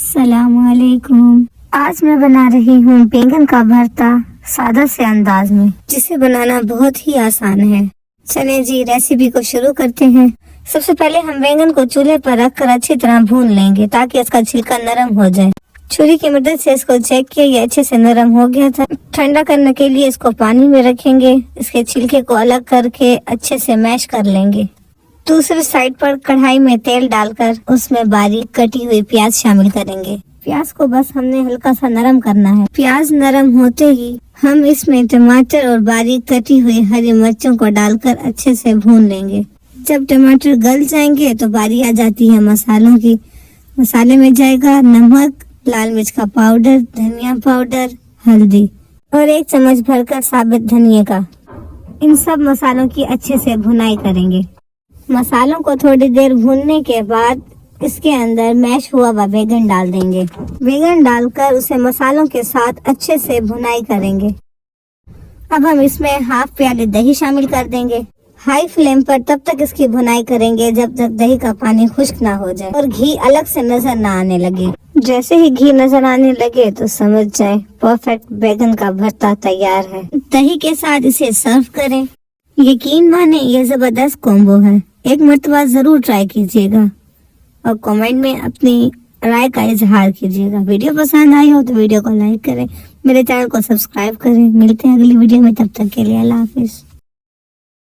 अस्सलामुअलैकुम। आज मैं बना रही हूँ बैंगन का भरता सादा से अंदाज में, जिसे बनाना बहुत ही आसान है। चलें जी, रेसिपी को शुरू करते हैं। सबसे पहले हम बैंगन को चूल्हे पर रखकर अच्छी तरह भून लेंगे ताकि इसका छिलका नरम हो जाए। छुरी की मदद से इसको चेक किया, ये अच्छे से नरम हो गया था। ठंडा करने के लिए इसको पानी में रखेंगे। इसके छिलके को अलग करके अच्छे से मैश कर लेंगे। दूसरी साइड पर कढ़ाई में तेल डालकर उसमें बारीक कटी हुई प्याज शामिल करेंगे। प्याज को बस हमने हल्का सा नरम करना है। प्याज नरम होते ही हम इसमें टमाटर और बारीक कटी हुई हरी मिर्चों को डालकर अच्छे से भून लेंगे। जब टमाटर गल जाएंगे तो बारी आ जाती है मसालों की। मसाले में जाएगा नमक, लाल मिर्च का पाउडर, धनिया पाउडर, हल्दी और 1 चम्मच भरकर साबुत धनिया का। इन सब मसालों की अच्छे से भुनाई करेंगे। मसालों को थोड़ी देर भूनने के बाद इसके अंदर मैश हुआ हुआ बैंगन डाल देंगे। बैंगन डालकर उसे मसालों के साथ अच्छे से भुनाई करेंगे। अब हम इसमें 1/2 प्याली दही शामिल कर देंगे। हाई फ्लेम पर तब तक इसकी भुनाई करेंगे जब तक दही का पानी खुश्क ना हो जाए और घी अलग से नजर ना आने लगे। जैसे ही घी नजर आने लगे तो समझ जाए परफेक्ट बैंगन का भरता तैयार है। दही के साथ इसे सर्व करें। यकीन माने ये जबरदस्त कॉम्बो है। एक मर्तबा जरूर ट्राई कीजिएगा और कमेंट में अपनी राय का इजहार कीजिएगा। वीडियो पसंद आई हो तो वीडियो को लाइक करें, मेरे चैनल को सब्सक्राइब करें। मिलते हैं अगली वीडियो में, तब तक के लिए अल्लाह हाफिज।